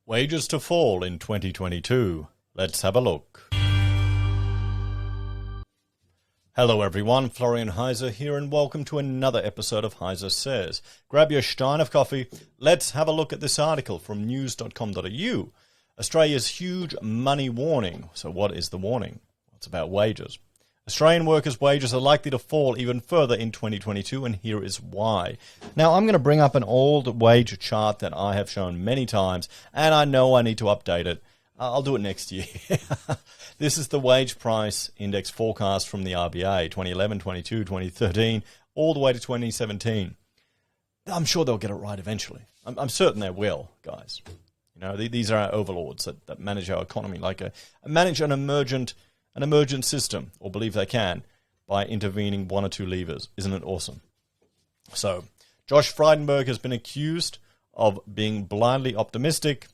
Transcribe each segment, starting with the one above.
Wages to fall in 2022. Let's have a look. Hello everyone, Florian.heise here and welcome to another episode of HeiseSays. Grab your stein of coffee. Let's have a look at this article from news.com.au. Australia's huge money warning. So what is the warning? It's about wages. Australian workers' wages are likely to fall even further in 2022, and here is why. Now, I'm going to bring up an old wage chart that I have shown many times, and I know I need to update it. I'll do it next year. This is the wage price index forecast from the RBA, 2011, 22, 2013, all the way to 2017. I'm sure they'll get it right eventually. I'm certain they will, guys. You know, these are our overlords that manage our economy, like manage an emergent system, or believe they can, by intervening one or two levers. Isn't it awesome? So, Josh Frydenberg has been accused of being blindly optimistic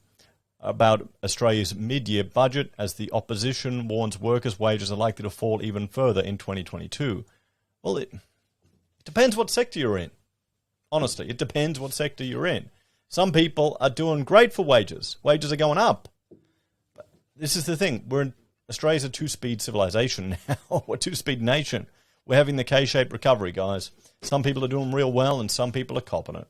about Australia's mid-year budget as the opposition warns workers' wages are likely to fall even further in 2022. Well, it depends what sector you're in. Honestly, it depends what sector you're in. Some people are doing great for wages. Wages are going up. But this is the thing. Australia's a two-speed civilization now. We're a two-speed nation. We're having the K-shaped recovery, guys. Some people are doing real well and some people are copping it.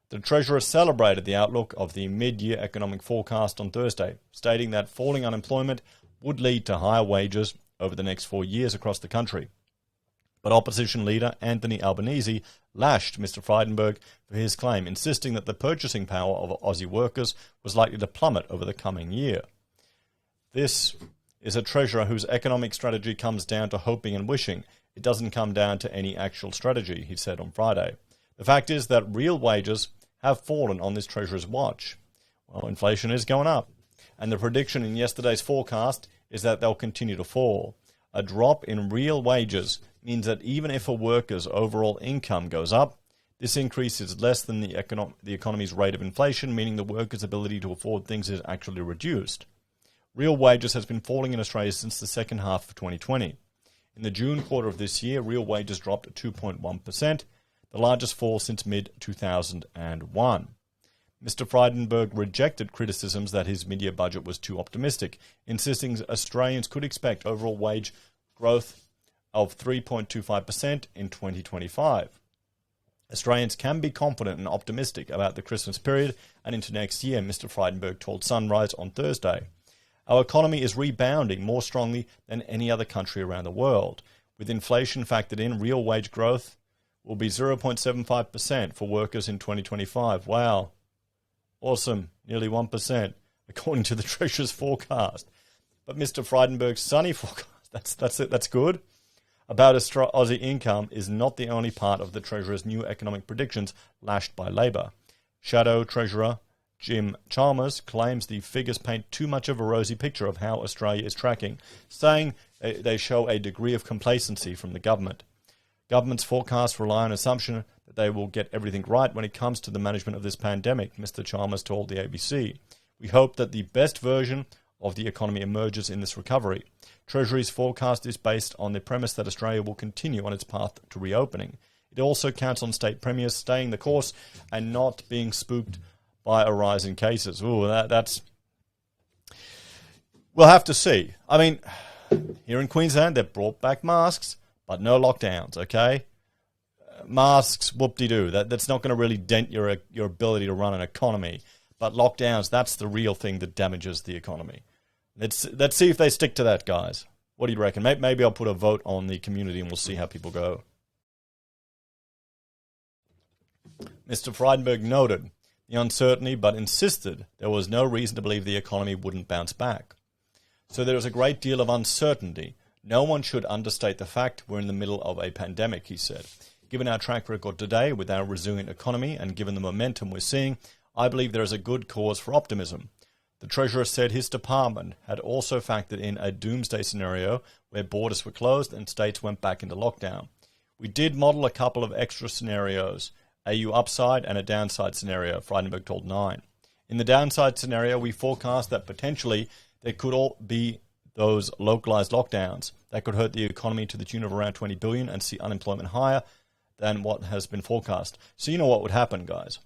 The Treasurer celebrated the outlook of the mid-year economic forecast on Thursday, stating that falling unemployment would lead to higher wages over the next 4 years across the country. But opposition leader Anthony Albanese lashed Mr. Frydenberg for his claim, insisting that the purchasing power of Aussie workers was likely to plummet over the coming year. This is a treasurer whose economic strategy comes down to hoping and wishing. It doesn't come down to any actual strategy, he said on Friday. The fact is that real wages have fallen on this treasurer's watch. Well, inflation is going up, and the prediction in yesterday's forecast is that they'll continue to fall. A drop in real wages means that even if a worker's overall income goes up, this increase is less than the economy's rate of inflation, meaning the worker's ability to afford things is actually reduced. Real wages has been falling in Australia since the second half of 2020. In the June quarter of this year, real wages dropped 2.1%, the largest fall since mid-2001. Mr. Frydenberg rejected criticisms that his mid-year budget was too optimistic, insisting Australians could expect overall wage growth of 3.25% in 2025. Australians can be confident and optimistic about the Christmas period and into next year, Mr. Frydenberg told Sunrise on Thursday. Our economy is rebounding more strongly than any other country around the world. With inflation factored in, real wage growth will be 0.75% for workers in 2025. Wow. Awesome. Nearly 1%, according to the Treasurer's forecast. But Mr. Frydenberg's sunny forecast, that's good, about Aussie income is not the only part of the Treasurer's new economic predictions lashed by Labor. Shadow Treasurer Jim Chalmers claims the figures paint too much of a rosy picture of how Australia is tracking, saying they show a degree of complacency from the government. Government's forecasts rely on assumption that they will get everything right when it comes to the management of this pandemic, Mr. Chalmers told the ABC. We hope that the best version of the economy emerges in this recovery. Treasury's forecast is based on the premise that Australia will continue on its path to reopening. It also counts on state premiers staying the course and not being spooked by a rise in cases. Ooh, that's... We'll have to see. I mean, here in Queensland, they've brought back masks, but no lockdowns, okay? Masks, whoop-de-doo. That's not going to really dent your ability to run an economy. But lockdowns, that's the real thing that damages the economy. Let's see if they stick to that, guys. What do you reckon? Maybe I'll put a vote on the community and we'll see how people go. Mr. Frydenberg noted the uncertainty, but insisted there was no reason to believe the economy wouldn't bounce back. So there is a great deal of uncertainty. No one should understate the fact we're in the middle of a pandemic, he said. Given our track record today with our resilient economy and given the momentum we're seeing, I believe there is a good cause for optimism. The Treasurer said his department had also factored in a doomsday scenario where borders were closed and states went back into lockdown. We did model a couple of extra scenarios, AU upside and a downside scenario, Frydenberg told Nine. In the downside scenario, we forecast that potentially there could all be those localized lockdowns that could hurt the economy to the tune of around 20 billion and see unemployment higher than what has been forecast. So you know what would happen, guys.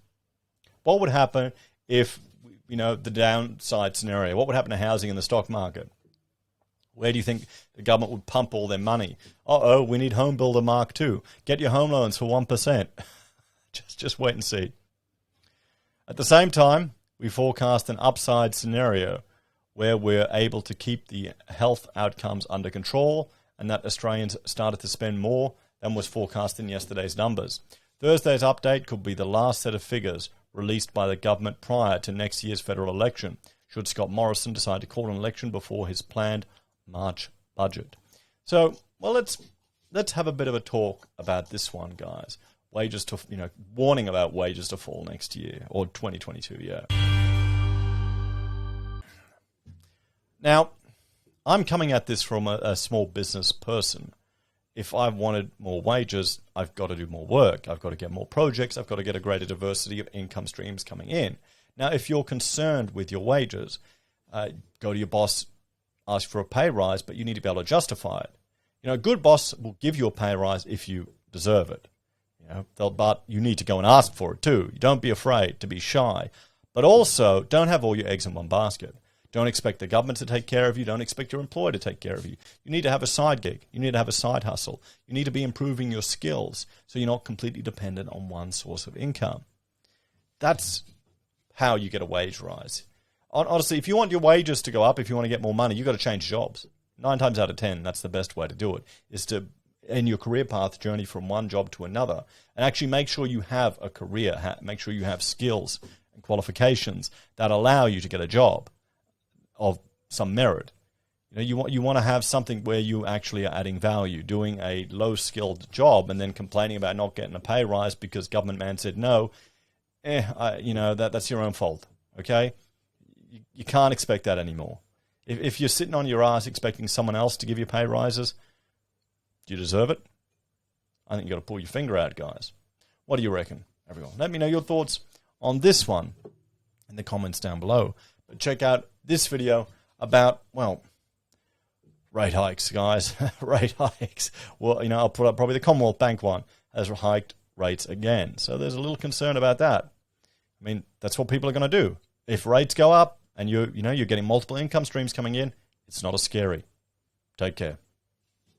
What would happen if, the downside scenario? What would happen to housing and the stock market? Where do you think the government would pump all their money? We need Home Builder Mark II. Get your home loans for 1%. Just wait and see. At the same time, we forecast an upside scenario where we're able to keep the health outcomes under control and that Australians started to spend more than was forecast in yesterday's numbers. Thursday's update could be the last set of figures released by the government prior to next year's federal election, should Scott Morrison decide to call an election before his planned March budget. So, well, let's have a bit of a talk about this one, guys. Wages to, warning about wages to fall next year, or 2022, yeah. Now, I'm coming at this from a small business person. If I wanted more wages, I've got to do more work. I've got to get more projects. I've got to get a greater diversity of income streams coming in. Now, if you're concerned with your wages, go to your boss, ask for a pay rise, but you need to be able to justify it. A good boss will give you a pay rise if you deserve it. But you need to go and ask for it too. Don't be afraid to be shy. But also, don't have all your eggs in one basket. Don't expect the government to take care of you. Don't expect your employer to take care of you. You need to have a side gig. You need to have a side hustle. You need to be improving your skills so you're not completely dependent on one source of income. That's how you get a wage rise. Honestly, if you want your wages to go up, if you want to get more money, you've got to change jobs. 9 times out of 10, that's the best way to do it, is to, in your career path, journey from one job to another and actually make sure you have a career, make sure you have skills and qualifications that allow you to get a job of some merit. You want to have something where you actually are adding value, doing a low-skilled job and then complaining about not getting a pay rise because government man said no. That's your own fault, okay? You can't expect that anymore. If you're sitting on your ass expecting someone else to give you pay rises, do you deserve it? I think you got to pull your finger out, guys. What do you reckon, everyone? Let me know your thoughts on this one in the comments down below. But check out this video about, rate hikes, guys. Rate hikes. Well, I'll put up probably the Commonwealth Bank one has hiked rates again. So there's a little concern about that. I mean, that's what people are going to do. If rates go up and you're getting multiple income streams coming in, it's not as scary. Take care.